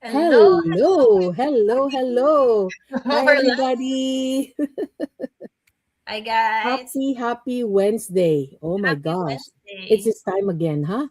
Hello, Hello, hello, hello. Hi, we're live. everybody. Hi, guys. Happy Wednesday. Oh my Happy gosh. It's Wednesday. this time again, huh?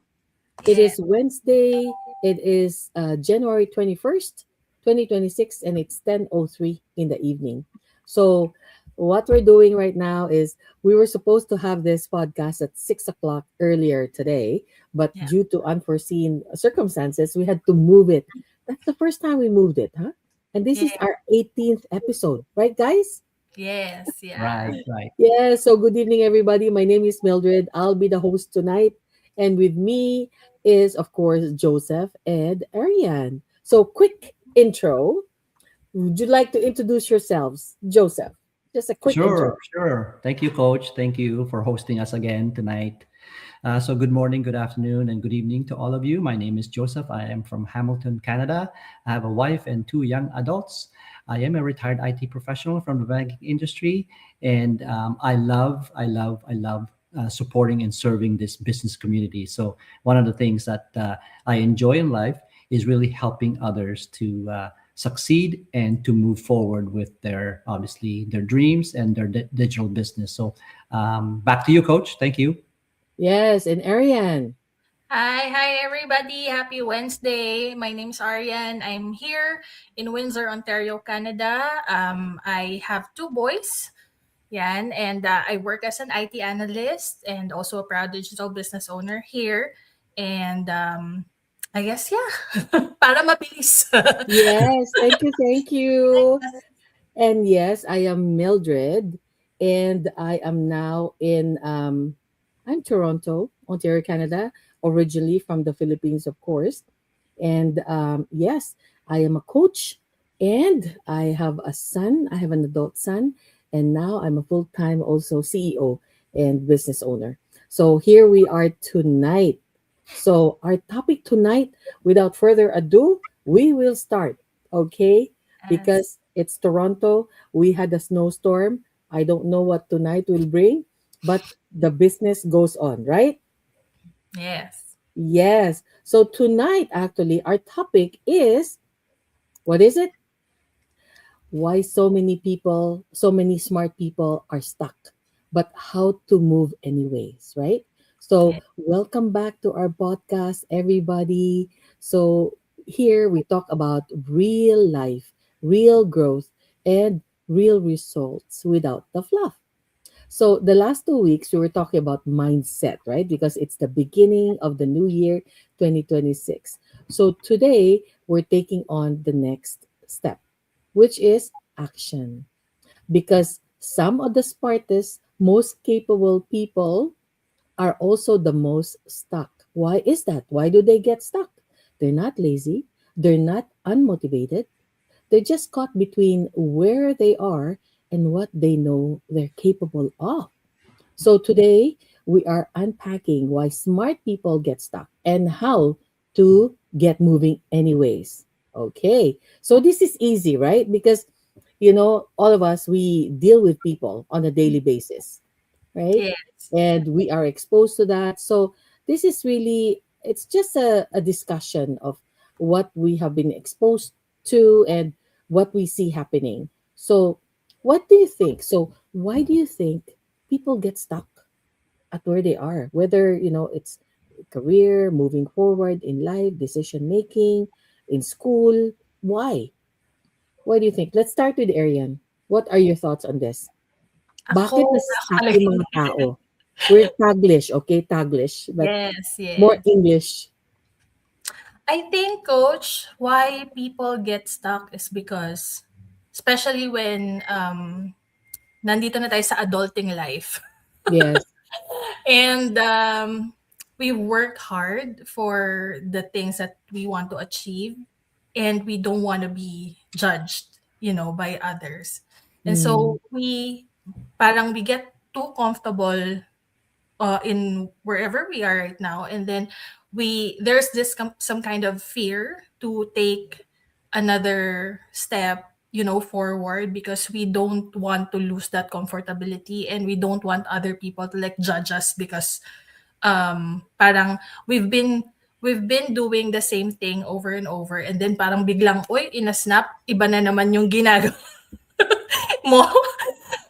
It Yeah, is Wednesday. It is January 21st, 2026, and it's 10:03 in the evening. So, what we're doing right now is we were supposed to have this podcast at 6 o'clock earlier today, but yeah. due to unforeseen circumstances, we had to move it. That's the first time we moved it, huh? And this is Yeah. our 18th episode, right, guys? Yes, yeah. Right, right. Yeah, so good evening, everybody. My name is Mildred. I'll be the host tonight. And with me is, of course, Joseph and Ariane. So, quick intro. Would you like to introduce yourselves, Joseph? Just a quick Sure, intro. sure. Thank you, Coach. Thank you for hosting us again tonight. So, good morning, good afternoon, and good evening to all of you. My name is Joseph. I am from Hamilton, Canada. I have a wife and two young adults. I am a retired IT professional from the banking industry, and I love supporting and serving this business community. So, one of the things that I enjoy in life is really helping others to succeed and to move forward with their obviously their dreams and their digital business. So, back to you, Coach. Thank you. Yes, and Ariane. Hi, everybody. Happy Wednesday. My name's Ariane. I'm here in Windsor, Ontario, Canada. I have two boys, Yan, and I work as an IT analyst and also a proud digital business owner here. And I guess, yeah, para mabilis. Yes, thank you, thank you. And yes, I am Mildred, and I am now I'm Toronto, Ontario, Canada, originally from the Philippines, of course. And yes, I am a coach, and I have a son. I have an adult son, and now I'm a full time also CEO and business owner. So here we are tonight. So our topic tonight, without further ado, we will start. Okay, Yes. because it's Toronto. We had a snowstorm. I don't know what tonight will bring, but the business goes on, right? Yes. Yes. So tonight, actually, our topic is what is it? Why so many people, so many smart people are stuck, but how to move anyways, right? So, Yeah. welcome back to our podcast, everybody. So, here we talk about real life, real growth, and real results without the fluff. So the last 2 weeks we were talking about mindset, right? Because it's the beginning of the new year, 2026. So today we're taking on the next step, which is action. Because some of the smartest, most capable people are also the most stuck. Why is that? Why do they get stuck? They're not lazy, they're not unmotivated. They're just caught between where they are and what they know they're capable of. So today we are unpacking why smart people get stuck and how to get moving anyways. Okay. So this is easy, right? Because all of us we deal with people on a daily basis, right? Yes. And we are exposed to that. So this is really it's just a discussion of what we have been exposed to and what we see happening. So what do you think? So why do you think people get stuck at where they are? Whether, it's career, moving forward in life, decision making, in school. Why? Why do you think? Let's start with Ariane. What are your thoughts on this? Ako, Bakit na-stuck actually, yung mga tao? We're Taglish, okay? Taglish, but yes, more yes. English. I think, Coach, why people get stuck is because, especially when nandito na tayo sa adulting life. Yes. And we work hard for the things that we want to achieve, and we don't want to be judged, by others. And Mm, so we get too comfortable in wherever we are right now, and then there's some kind of fear to take another step, forward, because we don't want to lose that comfortability, and we don't want other people to like judge us because parang we've been we've been doing the same thing over and over, and then parang biglang, uy, in a snap, iba na naman yung ginagawa mo.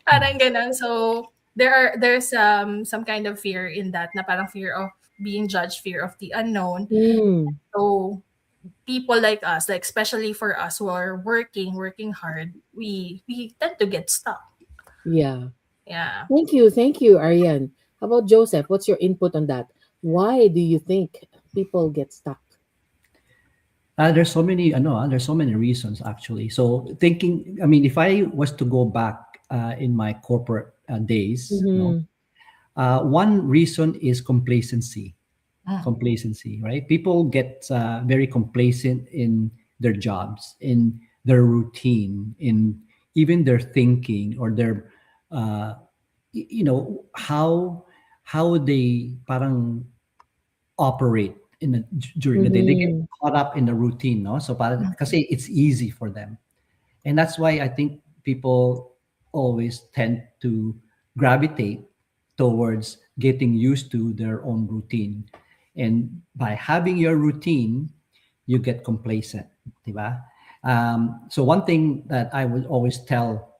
Parang gano'n. So, there's some kind of fear in that, na parang fear of being judged, fear of the unknown. Mm, So, people like us, like especially for us who are working hard, we tend to get stuck. yeah. Yeah. Thank you, Ariane. How about Joseph? What's your input on that? Why do you think people get stuck? there's so many reasons actually. So thinking, I mean, if I was to go back in my corporate days, Mm-hmm. one reason is complacency. Mm. Complacency, right? People get very complacent in their jobs, in their routine, in even their thinking or their, uh, how they parang operate during the day. They get Mm-hmm. caught up in the routine, no? So para Mm. kasi it's easy for them. And that's why I think people always tend to gravitate towards getting used to their own routine. And by having your routine, you get complacent, diba? So one thing that I would always tell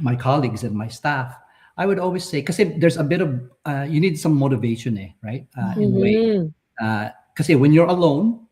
my colleagues and my staff, I would always say, because there's a bit of, you need some motivation, right? In a way. Mm-hmm. Because when you're alone,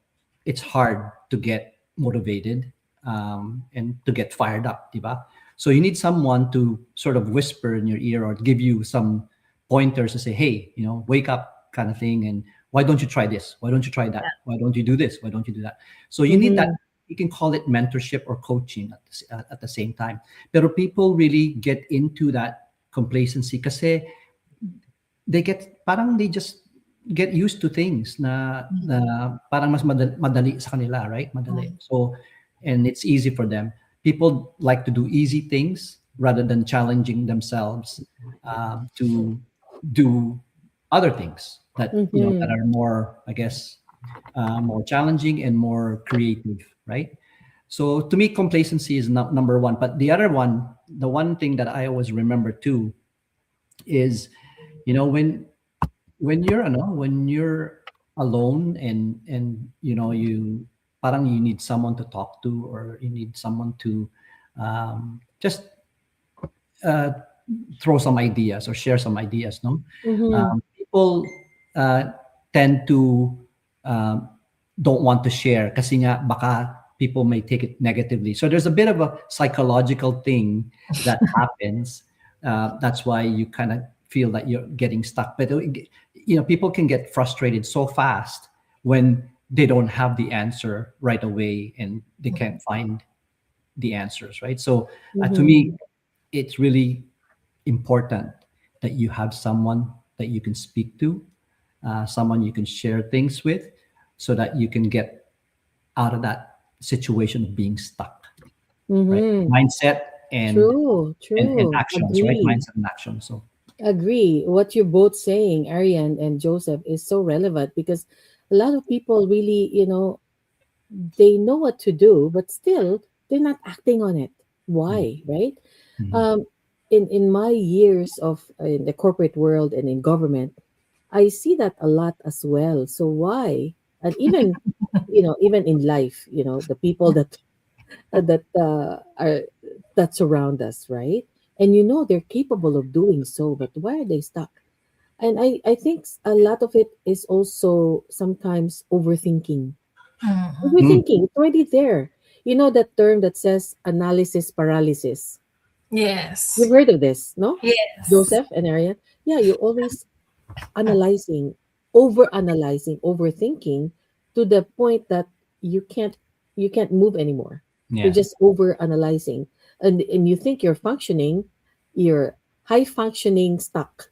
it's hard to get motivated and to get fired up, diba? So you need someone to sort of whisper in your ear or give you some pointers to say, hey, wake up kind of thing. And why don't you try this? Why don't you try that? Why don't you do this? Why don't you do that? So you need that. Mm-hmm. You can call it mentorship or coaching at the same time. Pero people really get into that complacency kasi they just get used to things na parang mas madali sa kanila, right? Madali. Mm. So, and it's easy for them. People like to do easy things rather than challenging themselves to do other things that Mm-hmm. are more, I guess, more challenging and more creative, right? So to me, complacency is not number one. But the other one, the one thing that I always remember too, is you know when you're alone and you parang you need someone to talk to or you need someone to just uh, throw some ideas or share some ideas, no? Mm-hmm. People tend to um, don't want to share kasi nga baka people may take it negatively. So there's a bit of a psychological thing that happens. That's why you kind of feel that you're getting stuck. But people can get frustrated so fast when they don't have the answer right away and they can't find the answers, right? So to Mm-hmm. me, it's really important that you have someone that you can speak to, someone you can share things with, so that you can get out of that situation of being stuck, right? Mm-hmm. Mindset and True, and true. actions, right? Agree. Mindset and action. So Agree. What you're both saying, Ariane and Joseph, is so relevant because a lot of people really, they know what to do, but still they're not acting on it. mm, Why, right? mm, Um, in my years of in the corporate world and in government, I see that a lot as well. So why? And even, even in life, the people that are that surround us, right? And they're capable of doing so, but why are they stuck? And I think a lot of it is also sometimes overthinking. Mm. mm, Overthinking, it's already there. You know that term that says analysis paralysis. You've Yes. heard of this, no? Yes. Joseph and Arian? Yeah, you're always analyzing, over analyzing, overthinking to the point that you can't you can't move anymore. You're yeah, just over analyzing. And you think you're functioning, you're high functioning stuck.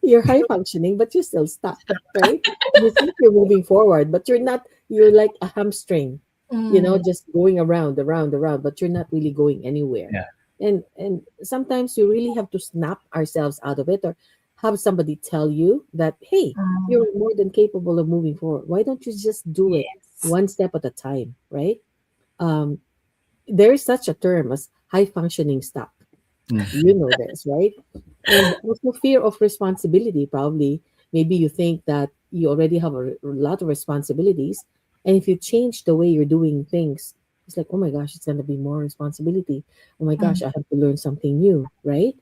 You're high functioning, but you're still stuck, right? You think you're moving forward, but you're not. You're like a hamstring, Mm. just going around, but you're not really going anywhere. yeah, And sometimes you really have to snap ourselves out of it, or have somebody tell you that, hey, Mm. you're more than capable of moving forward. Why don't you just do it Yes. one step at a time, right? Um, there is such a term as high functioning stuck. mm, You know this, right? And also fear of responsibility. Probably, maybe you think that you already have a lot of responsibilities, and if you change the way you're doing things, it's like, oh my gosh, it's going to be more responsibility. Oh my gosh, Mm. I have to learn something new, right?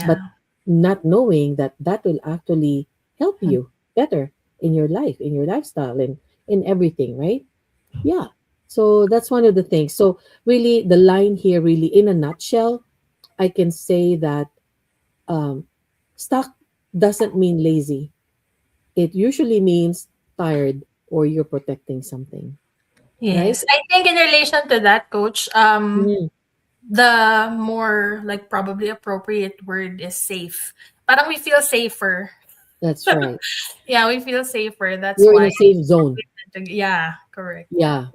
But Yeah. not knowing that that will actually help Mm. you better in your life, in your lifestyle, and in everything, right? Yeah. So that's one of the things. So really, the line here, really, in a nutshell, I can say that um, stuck doesn't mean lazy. It usually means tired or you're protecting something, right? Yes. I think in relation to that, coach, Mm, the more like probably appropriate word is safe. Parang we feel safer. that's right. Yeah, we feel safer. That's You're in why. a safe zone. Yeah, correct. Yeah.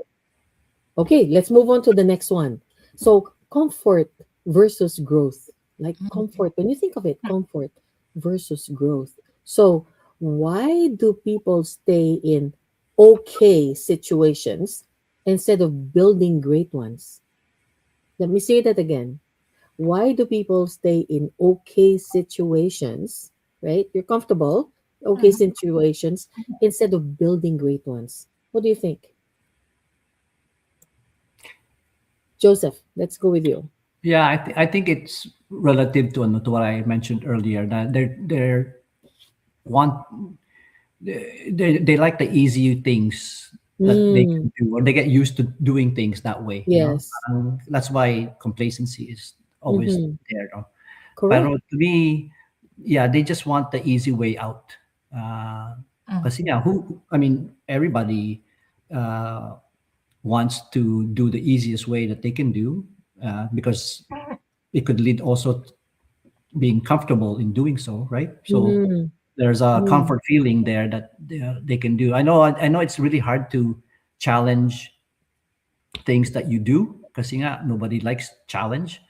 Okay, let's move on to the next one. So, comfort versus growth. Like Mhm. comfort, when you think of it, comfort versus growth. So, why do people stay in okay situations instead of building great ones? Let me say that again. Why do people stay in okay situations, right? You're comfortable, okay Mhm. situations, instead of building great ones. What do you think? Joseph, let's go with you. Yeah, I think it's relative to, ano, to what I mentioned earlier, that they're want they like the easy things that they Mm, can do, or they get used to doing things that way. You know, yes. that's why complacency is always Mm-hmm. there. No? Correct. Pero to me, yeah, they just want the easy way out. Because Mhm. yeah, who I mean, everybody uh, wants to do the easiest way that they can do, because it could lead also to being comfortable in doing so, right? So Mm-hmm. there's a Mm-hmm. comfort feeling there that they can do. I know it's really hard to challenge things that you do because nobody likes challenge,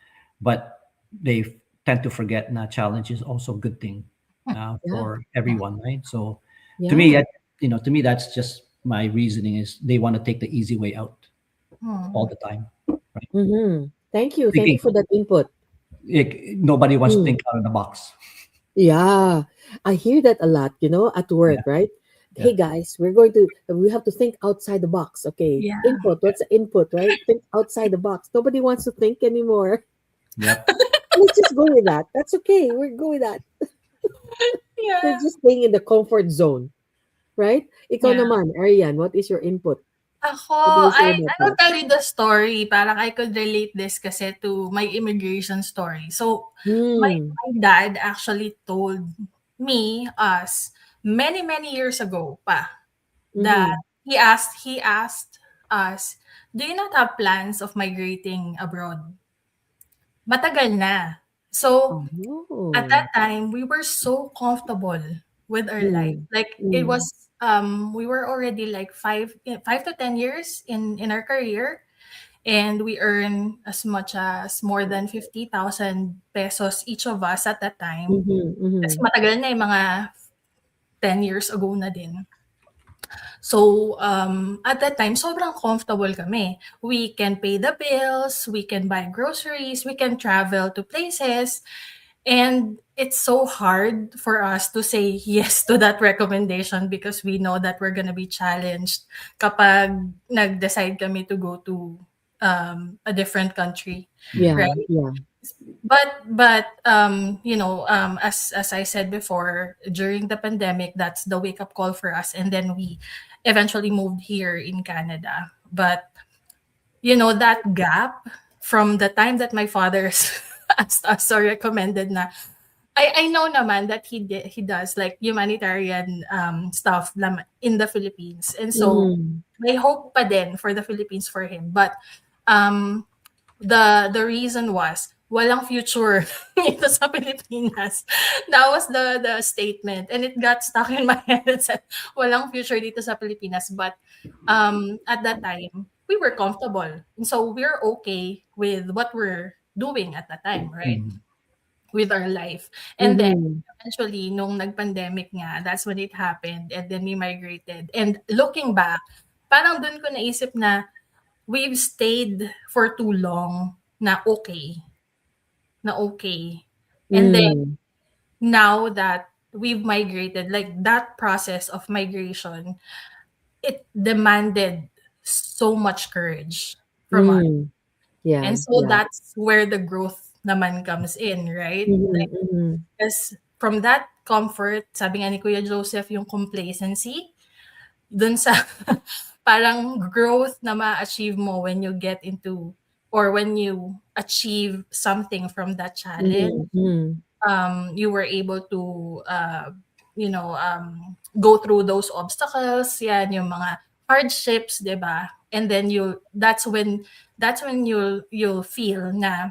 but they tend to forget that challenge is also a good thing Yeah. for everyone, right? So to me, Yeah. to me, that's just my reasoning is they want to take the easy way out all Mhm. the time, right? Mm-hmm. Thank you. Thank Thinking you for that input. nobody wants to Mm. think out of the box. Yeah. I hear that a lot, at Yeah, work, right? yeah, Hey guys, we have to think outside the box. Okay. Yeah. Input. What's the input, right? Think outside the box. Nobody wants to think anymore. yep. Let's just go with that. That's okay. We're going with that. They're Yeah. just staying in the comfort zone, right? Ikaw Yeah. naman, Ariane, what is your input? Ako, What do you say I about will that? tell you the story. Parang I could relate this kasi to my immigration story. So, Hmm. my dad actually told us, many, many years ago pa, that Mm-hmm. he asked us, "Do you not have plans of migrating abroad?" Matagal na. So, at Oh. that time, we were so comfortable with our life. Mm. Like it Mm. was we were already like 5 to 10 years in our career, and we earn as much as more than 50,000 pesos each of us at that time. Mhm. Kasi Mhm. matagal na, mga 10 years ago na din. So, at that time, sobrang comfortable kami. We can pay the bills, we can buy groceries, we can travel to places. And it's so hard for us to say yes to that recommendation because we know that we're gonna be challenged kapag nag-decide kami to go to a different country, Yeah, right? yeah. But as I said before, during the pandemic, that's the wake up call for us, and then we eventually moved here in Canada. But that gap from the time that my father asked us or recommended na, I know naman that he does like humanitarian stuff in the Philippines, and so Mhm. may hope pa din for the Philippines for him. But um the reason was walang future dito sa Pilipinas. That was the statement, and it got stuck in my head. It said walang future dito sa Pilipinas. But at that time we were comfortable, and so we're okay with what we're doing at that time, right? Mhm. With our life. And then Mhm. eventually nung nag-pandemic nga, that's when it happened, and then we migrated. And looking back, parang dun ko naisip na we've stayed for too long na okay. And then Mm. now that we've migrated, like that process of migration, it demanded so much courage from us. Mm. And Yeah, so yeah. that's where the growth naman comes in, right? Mhm, mhm. Because from that comfort, sabi nga ni Kuya Joseph, yung complacency, dun sa parang growth na ma-achieve mo when you get into or when you achieve something from that challenge, Mhm, mhm. you were able to, go through those obstacles, yan, yung mga hardships, 'di ba? And then that's when you'll feel na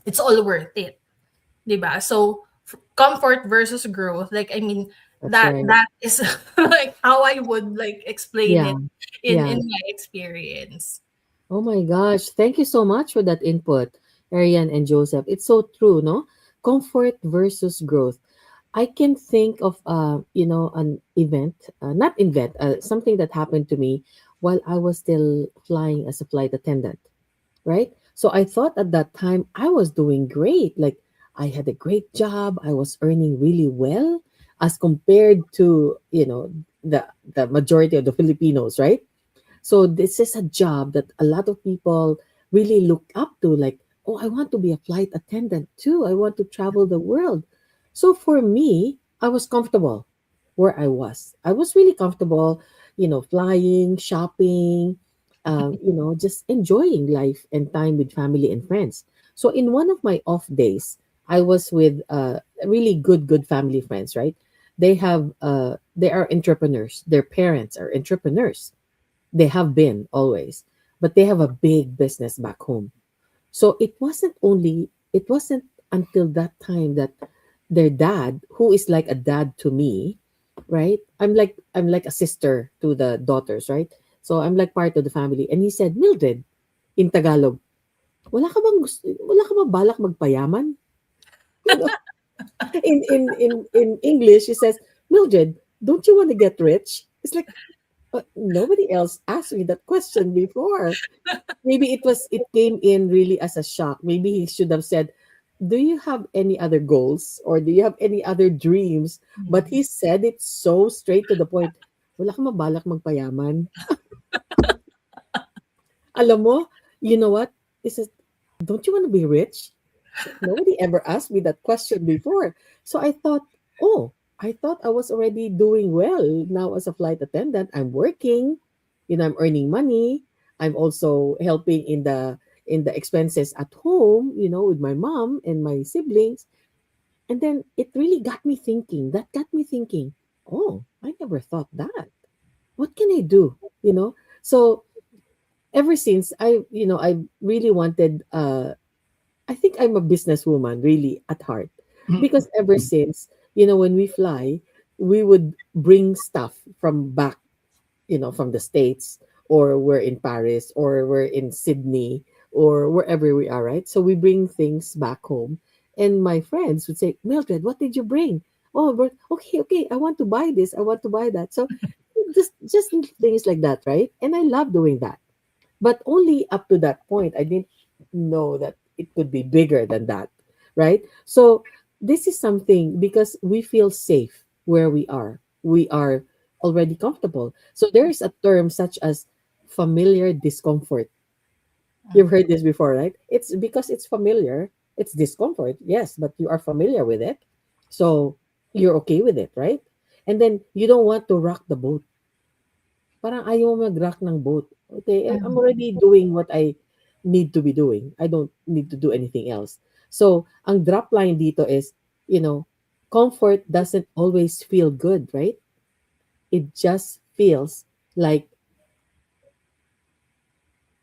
it's all worth it, 'di ba? So comfort versus growth, like I mean, That's that right. that is like how I would like explain Yeah, it in yeah. my experience. Oh my gosh. Thank you so much for that input, Ariane and Joseph. It's so true, no? Comfort versus growth. I can think of an event, not event, something that happened to me while I was still flying as a flight attendant, right? So I thought at that time I was doing great. Like I had a great job, I was earning really well as compared to, the majority of the Filipinos, right? So this is a job that a lot of people really look up to, like, oh, I want to be a flight attendant too. I want to travel the world. So for me, I was comfortable where I was. I was really comfortable, flying, shopping, just enjoying life and time with family and friends. So in one of my off days, I was with really good family friends, right? They are entrepreneurs. Their parents are entrepreneurs. They have been always, but they have a big business back home. So it wasn't until that time that their dad, who is like a dad to me, right? I'm like a sister to the daughters, right? So I'm like part of the family. And he said, Mildred, in Tagalog, wala ka bang balak magpayaman? You know, in English, he says, Mildred, don't you want to get rich? It's like, nobody else asked me that question before. Maybe it came in really as a shock. Maybe he should have said, "Do you have any other goals or do you have any other dreams?" But Mm. he said it so straight to the point. Wala kang mabalak magpayaman. Alam mo, you know what? He says, "Don't you want to be rich?" So nobody ever asked me that question before. So I thought I was already doing well now as a flight attendant. I'm working, I'm earning money. I'm also helping in the expenses at home, with my mom and my siblings. And then it really got me thinking. That got me thinking, oh, I never thought that. What can I do? So ever since I really wanted I think I'm a businesswoman really at heart because ever since, when we fly, we would bring stuff from back, from the States, or we're in Paris or we're in Sydney or wherever we are, right? So we bring things back home. And my friends would say, Mildred, what did you bring? Oh, but okay, okay, I want to buy this, I want to buy that. So just things like that, right? And I love doing that. But only up to that point. I didn't know that it could be bigger than that, right? So this is something because we feel safe where we are. We are already comfortable. So there is a term such as familiar discomfort. You've heard this before, right? It's because it's familiar, it's discomfort, yes, but you are familiar with it. So you're okay with it, right? And then you don't want to rock the boat. Parang ayaw mo mag-rock ng boat. Okay, I'm Mm. already doing what I need to be doing. I don't need to do anything else. So, ang drop line dito is, comfort doesn't always feel good, right? It just feels like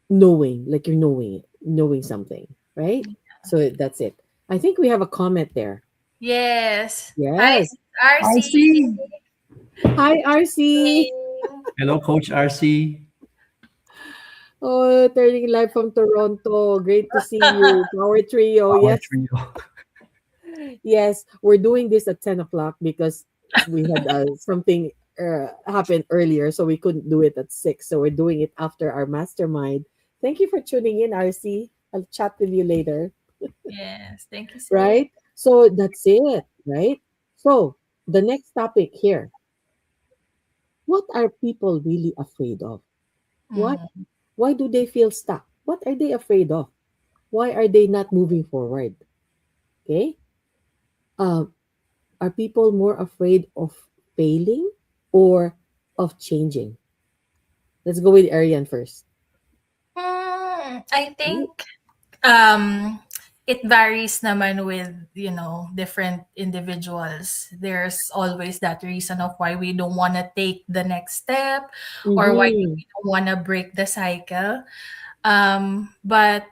like you're knowing something, right? So that's it. I think we have a comment there. Yes. Hi, Yes. I RC. see. Hi, RC. Hello, Coach RC. Oh, turning live from Toronto. Great to see you. Power Trio. Power Yes. trio. Yes, we're doing this at 10 o'clock because we had something happen earlier, so we couldn't do it at 6. So we're doing it after our mastermind. Thank you for tuning in, RC. I'll chat with you later, Yes, thank you, sis. right? So that's it, right? So, the next topic here. What are people really afraid of? Why? Mm. Why do they feel stuck? What are they afraid of? Why are they not moving forward? Okay. Uh, are people more afraid of failing or of changing? Let's go with Ariane first. I think um it varies naman with, different individuals. There's always that reason of why we don't want to take the next step, or why Mm-hmm. we don't want to break the cycle. But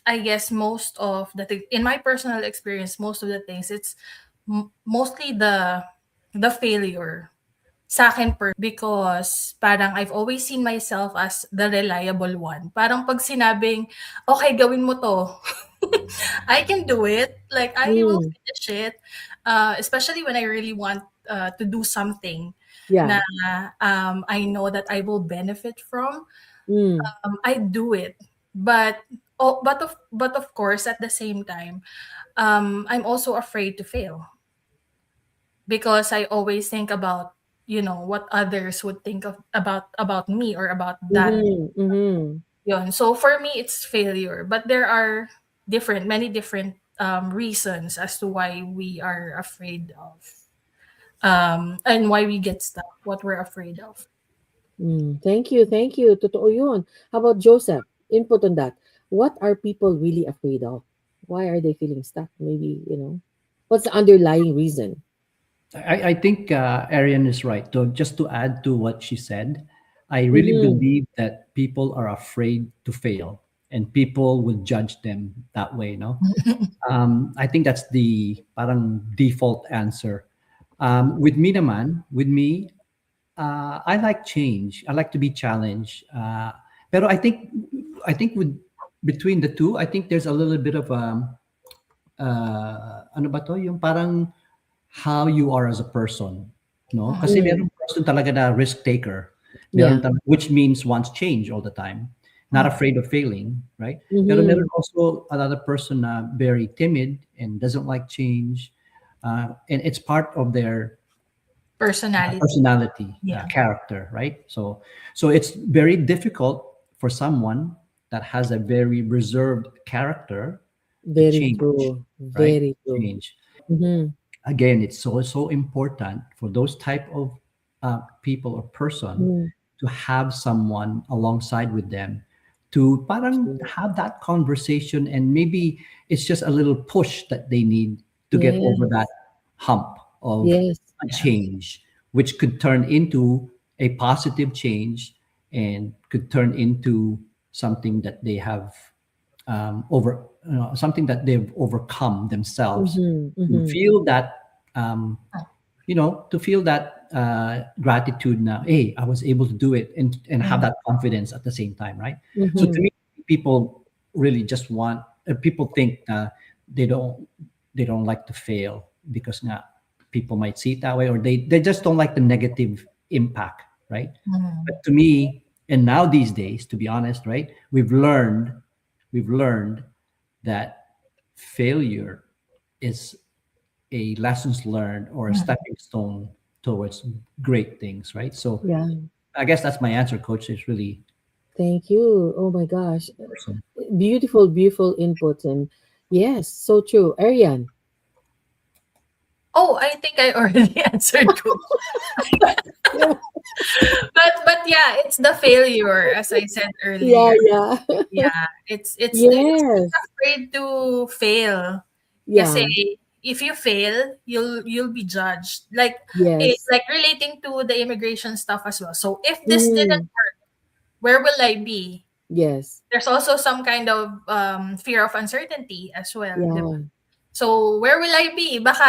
I guess most of in my personal experience, most of the things, it's mostly the failure sa akin because parang I've always seen myself as the reliable one. Parang pag sinabing, okay, gawin mo to, I can do it. Like, I will Mm. finish it. Especially when I really want to do something Yeah. na I know that I will benefit from. Mm. I do it. But of course, at the same time, I'm also afraid to fail because I always think about, what others would think of about me or about that. Mm-hmm. Mm-hmm. Yun. So for me, it's failure. But there are many different reasons as to why we are afraid of, and why we get stuck, what we're afraid of. Mm. Thank you. Thank you. Totoo yun. How about Joseph? Input on that. What are people really afraid of? Why are they feeling stuck? Maybe, what's the underlying reason? I think Arian is right. So just to add to what she said, I really Mm-hmm. believe that people are afraid to fail and people will judge them that way, no? I think that's the parang default answer. With me naman, with me, I like change. I like to be challenged. Pero I think with between the two, I think there's a little bit of ano ba to? Yung parang how you are as a person, no? Kasi Mm. meron person talaga na risk taker. Yeah. Which means wants change all the time, not afraid of failing, right? Pero Mm-hmm. meron also another person na very timid and doesn't like change, and it's part of their Personality. personality, Yeah. character, right? So it's very difficult for someone that has a very reserved character to Very change, true. right? Very true. Change. Mm-hmm. Again, it's so important for those type of people or person Mm. to have someone alongside with them to parang True. have that conversation, and maybe it's just a little push that they need to get over that Yes. hump of Yes. a Yeah. change, which could turn into a positive change and could turn into something that they have something that they've overcome themselves Mm-hmm. to Mm-hmm. feel that to feel that gratitude now, hey, I was able to do it, and have Mm. that confidence at the same time, right? So to Mm-hmm. me, people really just want people think they don't they don't like to fail because nga, people might see it that way, or they just don't like the negative impact, right? Mm. But to me, and now these days, to be honest, right, we've learned that failure is a lessons learned or a Mm. stepping stone towards great things, right? So Yeah. I guess that's my answer, coach. Is really Thank you. Oh my gosh. person. Beautiful, beautiful inputs. And yes, so true. Ariane. Oh, I think I already answered, Coach. Yeah. But yeah, it's the failure, as I said Yeah. earlier. Yeah. Yeah, it's just Yes. afraid to fail. Kasi Yeah. if you fail, you'll be judged. Like, Yes. like relating to the immigration stuff as well. So if this didn't Mm. work, where will I be? Yes. There's also some kind of fear of uncertainty as well, 'di ba? Yeah. So where will I be? Baka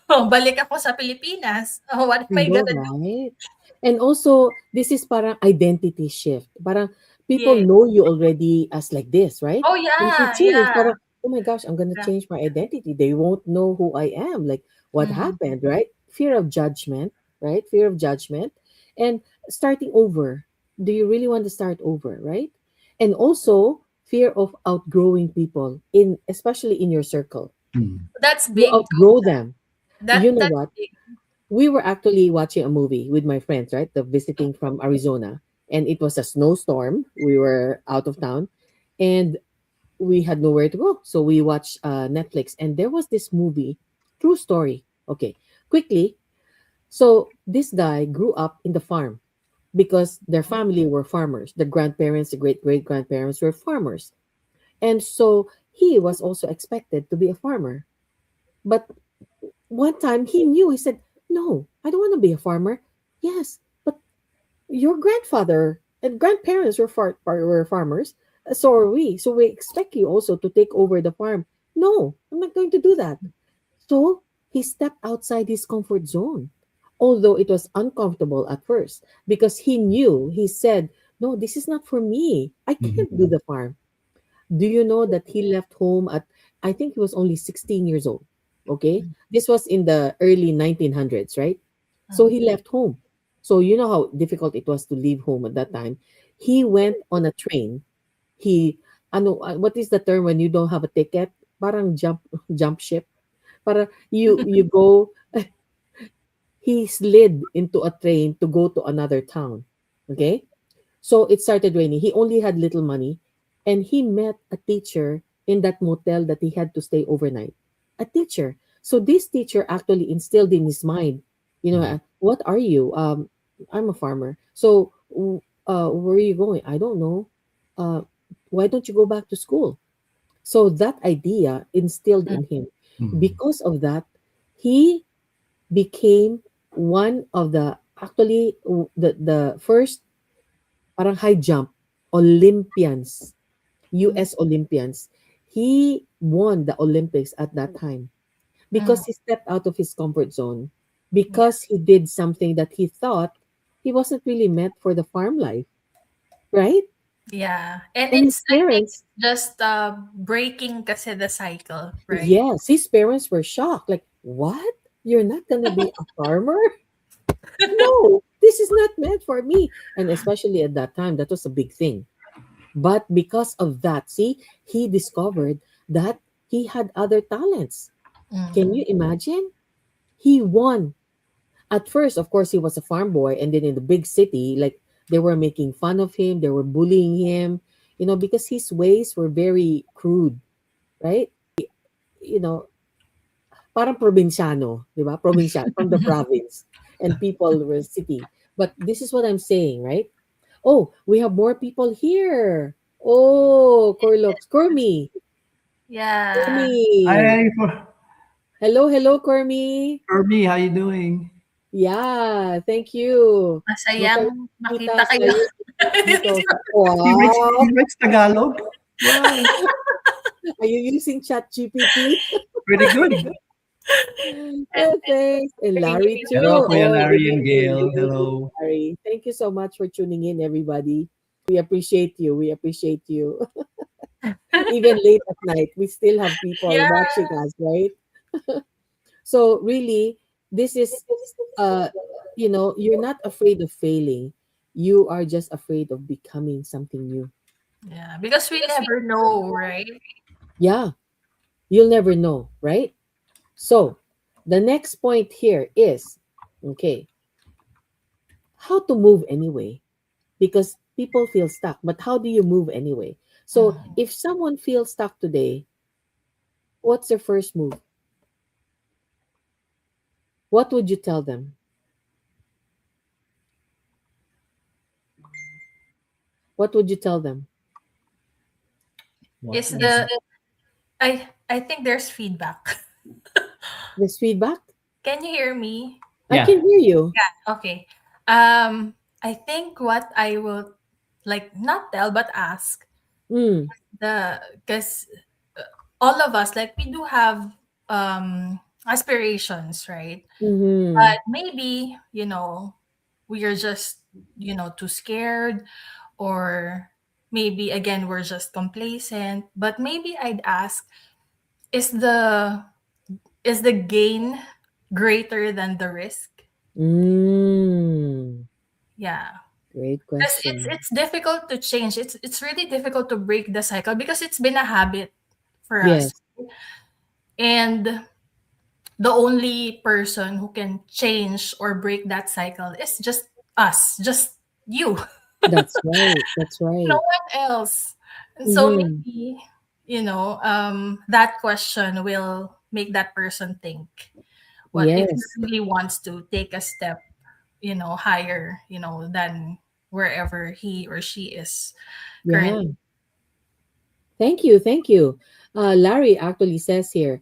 ano, balik ako sa Pilipinas. Oh, what am I I know, gonna do? right? And also, this is parang identity shift. Parang people Yeah. know you already as like this, right? Oh And if you yeah, change, yeah. parang, oh my gosh, I'm gonna Yeah. change my identity. They won't know who I am. Like, what Mm. happened, right? Fear of judgment, right? Fear of judgment. And starting over. Do you really want to start over, right? And also, fear of outgrowing people, in especially in your circle. Hmm. That's You big too. outgrow them. You That know that what? We were actually watching a movie with my friends, right? The visiting from Arizona, and it was a snowstorm. We were out of town, and we had nowhere to go, so we watched Netflix, and there was this movie, true story. Okay, quickly. So this guy grew up in the farm because their family were farmers. The grandparents, the great great grandparents were farmers, and so he was also expected to be a farmer. But one time he knew, he said, "No, I don't want to be a farmer." Yes, but your grandfather and grandparents were farmers. So are we. So we expect you also to take over the farm. No, I'm not going to do that. So he stepped outside his comfort zone. Although it was uncomfortable at first because he knew, he said, "No, this is not for me. I Mhm. can't do the farm." Do you know that he left home at, I think he was only 16 years old? Okay. This was in the early 1900s, right? So he left home. So you know how difficult it was to leave home at that time. He went on a train. He, what is the term when you don't have a ticket? Parang jump ship. Para you go, he slid into a train to go to another town. Okay? So it started raining. He only had little money, and he met a teacher in that motel that he had to stay overnight. A teacher. So this teacher actually instilled in his mind, Mhm. what are you? I'm a farmer. So where are you going? I don't know. Uh, why don't you go back to school? So that idea instilled in him. Mhm. Because of that, he became one of the, actually the first parang high jump Olympians, US Olympians. He won the Olympics at that time because he stepped out of his comfort zone, Yeah. because he did something that he thought he wasn't really meant for the farm life, right? Yeah. And And his it's, I think parents, it's just breaking kasi the cycle, right? yes, his parents were shocked. Like, what? You're not gonna be a farmer? No, this is not meant for me. And especially at that time, that was a big thing. But because of that, see, he discovered that he had other talents. Can you Mm. imagine? He won. At first, of course, he was a farm boy, and then in the big city, like they were making fun of him, they were bullying him, because his ways were very crude, right? You know, parang probinsyano, di ba? Provincial, from the province, and people were city. But this is what I'm saying, right? Oh, we have more people here. Oh, Corlux, Cormy, Yeah. Cormy. Hi, Hello, hello, Cormy. for me, how you doing? Yeah, thank you. Masayang makita Magkakita kayo. sa'yo dito sa He wow! writes Tagalog. Wow, Are you using ChatGPT? pretty good. Oh, thanks. And Larry too. Hello, Kuya Oh, good Larry and evening. Gail. Good evening, Hello. Larry. Thank you so much for tuning in, everybody. We appreciate you. We appreciate you. Even late at night, we still have people Yeah. watching us, right? So really, this is uh you're not afraid of failing. You are just afraid of becoming something new. Yeah. Because we never know, right? Yeah, you'll never know, right? So, the next point here is, okay, how to move anyway, because people feel stuck, but how do you move anyway? So, Mm. if someone feels stuck today, what's their first move? What would you tell them? What would you tell them? What Is was the it? I think there's feedback. This feedback? Can you hear me? I Yeah. can hear you. Okay. Um, I think what I will like not tell but ask Mm, the because all of us like we do have aspirations, right? mm-hmm, But maybe we are just too scared, or maybe again we're just complacent. But maybe I'd ask, is the is the gain greater than the risk? mm. Yeah. Great Because it's question. it's difficult to change. It's really difficult to break the cycle because it's been a habit for us. Yes. And the only person who can change or break that cycle is just us, just you. That's right. That's No right. one else. And so Mm-hmm. maybe, that question will make that person think what if he Yes. really wants to take a step, higher, than wherever he or she is Yeah. currently. Thank you. Thank you. Larry actually says here,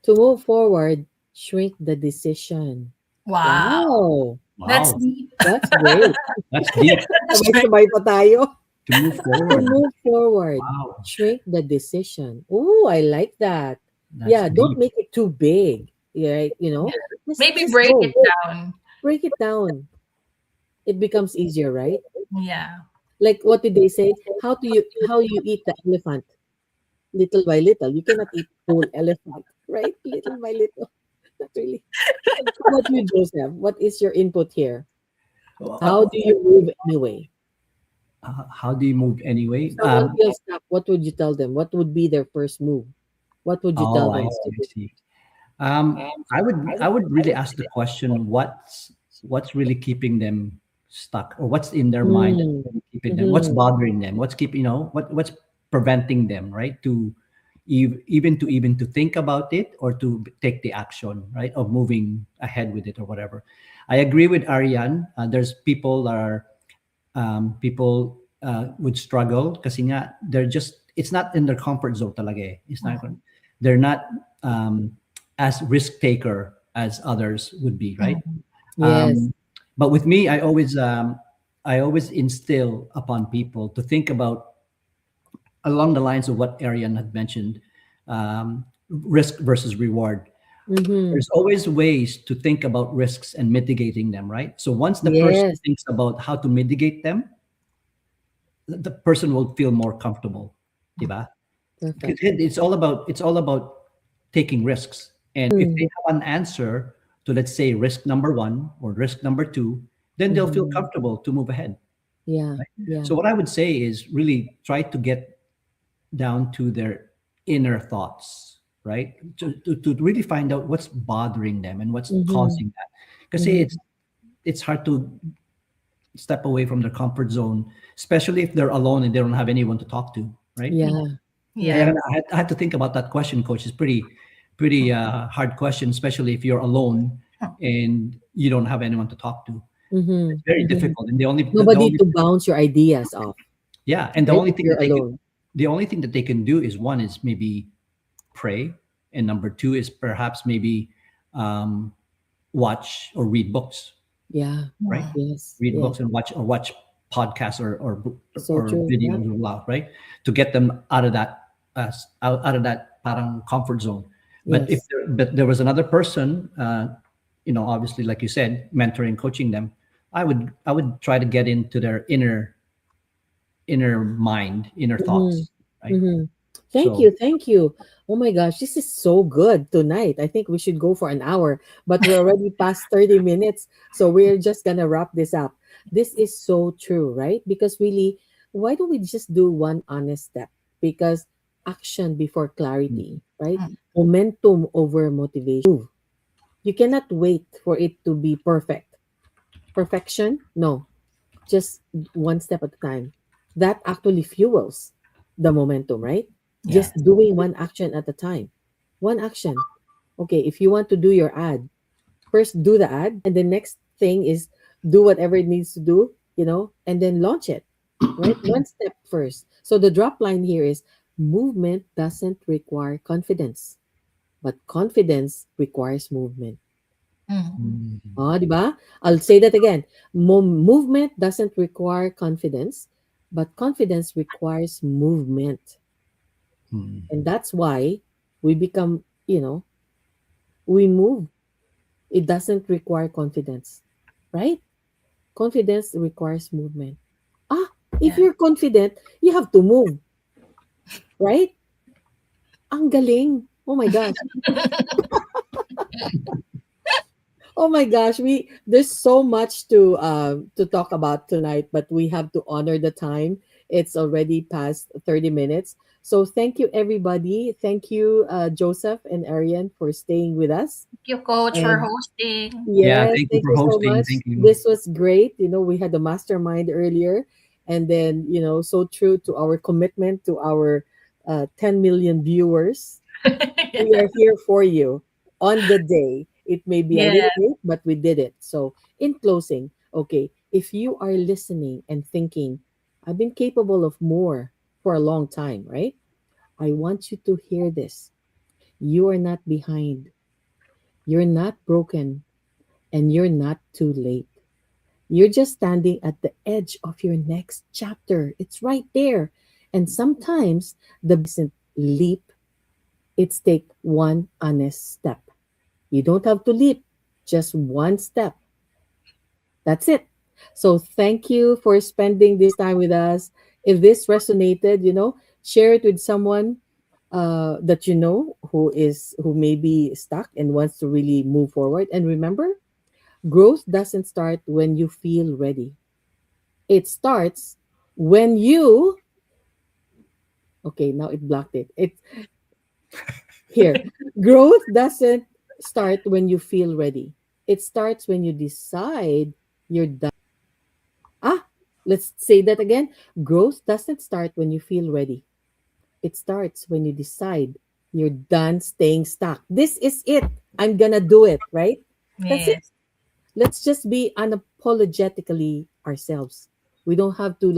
to move forward, shrink the decision. Wow. Wow. That's Wow, deep. That's great. that's deep. Sure. Sabay-sabay pa tayo. To move To forward. move forward, Wow, shrink the decision. Oh, I like that. that's Yeah, don't deep. make it too big. Yeah, Yeah. just Maybe just break go. it down. Break it down. It becomes easier, right? Yeah. Like what did they say? How you eat the elephant? Little by little. You cannot eat whole elephant, right? Little by little. Not really. How about you, Joseph? What is your input here? How do you move anyway? How do you move anyway? Someone feels stuck. What would you tell them? What would be their first move? What would you tell Oh, them I to see. I do? see. I would really ask the question, what's really keeping them stuck, or what's in their mind that's Mm. really keeping them, what's Mhm. bothering them, what's keeping, what's preventing them, right? To even to think about it, or to take the action, right, of moving ahead with it or whatever. I agree with Ariane. There's people would struggle kasi nga it's not in their comfort zone talaga eh. They're not um, as risk taker as others would be, right? Mhm. Yes. Um, but with me, I always instill upon people to think about along the lines of what Arian had mentioned, risk versus reward. Mhm. There's always ways to think about risks and mitigating them, right? So once the person Yes. thinks about how to mitigate them, the person will feel more comfortable, diba? Because Perfect. it's all about taking risks. And if Mm. they have an answer to, let's say, risk number one or risk number two, then they'll feel Mhm. comfortable to move ahead, Yeah. right? Yeah. So what I would say is really try to get down to their inner thoughts, right? To really find out what's bothering them and what's Mhm. causing that. Because it's Mhm. it's hard to step away from their comfort zone, especially if they're alone and they don't have anyone to talk to, right? Yeah. Yeah. I, Yeah. I had to think about that question, coach. It's pretty hard question, especially if you're alone and you don't have anyone to talk to. It's Mhm. very Mhm. difficult. And the Nobody only to bounce your ideas off, yeah, and the right? only If thing you're that they can alone. the only thing that they can do is, one is maybe pray, and number two is perhaps maybe um, watch or read books, Yeah. right? Mm. Yes. Read Yes. books and watch podcasts So or true. Yeah. videos or blah, right? To get them out of that out of that parang comfort zone. Yes. But there was another person, obviously, like you said, mentoring, coaching them. I would try to get into their inner mind, inner Mhm. thoughts, right? Mhm. Thank So you. Thank you. Oh my gosh, this is so good tonight. I think we should go for an hour, but we're already past 30 minutes. So we're just going to wrap this up. This is so true, right? Because really, why don't we just do one honest step? Because action before clarity, right? Mm. Momentum over motivation. You cannot wait for it to be perfect. Perfection? No, just one step at a time. That actually fuels the momentum, right? yeah, Just doing one action at a time. One action. Okay, if you want to do your ad, first do the ad, and the next thing is do whatever it needs to do, and then launch it, right? One step first. So the drop line here is movement doesn't require confidence, but confidence requires movement. Mm. mm, Oh, di ba? I'll say that again. Movement doesn't require confidence, but confidence requires movement. mm, And that's why we become, we move. It doesn't require confidence, right? Confidence requires movement. Ah, if Yeah. you're confident, you have to move, right? Ang galing. Oh my gosh. Oh my gosh, we there's so much to talk about tonight, but we have to honor the time. It's already past 30 minutes. So thank you, everybody. Thank you, Joseph and Ariane, for staying with us. Thank you, Coach, for And hosting. Yeah, yes, thank you thank for you so hosting. much. Thank you. This was great. We had the mastermind earlier, and then, so true to our commitment to our 10 million viewers. We are here for you on the day. It may be a Yeah. little late, but we did it. So, in closing, okay, if you are listening and thinking, I've been capable of more for a long time, right? I want you to hear this. You are not behind, you're not broken, and you're not too late. You're just standing at the edge of your next chapter. It's right there. And sometimes the isn't leap, it's take one honest step. You don't have to leap, just one step. That's it. So thank you for spending this time with us. If this resonated, share it with someone that you know who may be stuck and wants to really move forward. And remember, growth doesn't start when you feel ready. It starts when you okay, now it blocked it. It's here. Growth doesn't start when you feel ready. It starts when you decide you're done. Ah, let's say that again. Growth doesn't start when you feel ready. It starts when you decide you're done staying stuck. This is it. I'm gonna do it, right? That's it. Yes. Let's just be unapologetically ourselves. We don't have to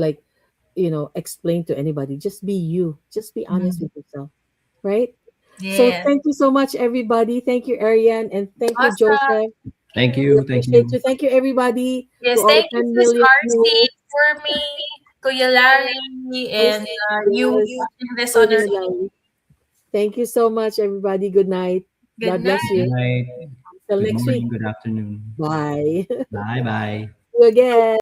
explain to anybody. Just be you. Just be honest Mhm. with yourself, right? So Yes. thank you so much, everybody. Thank you, Ariane, and thank you, Awesome. Joseph. Thank We you. Thank appreciate you. you. Thank you, everybody, to Yes, our thank you, 10 Sis million RC, viewers. for me, Kuya Larry, and you Yes, watching this for on our your life. Thank you so much, everybody. Good night. good God bless Good night. you. night. Till Good next week. morning. Good afternoon. Bye. See Bye bye. you again.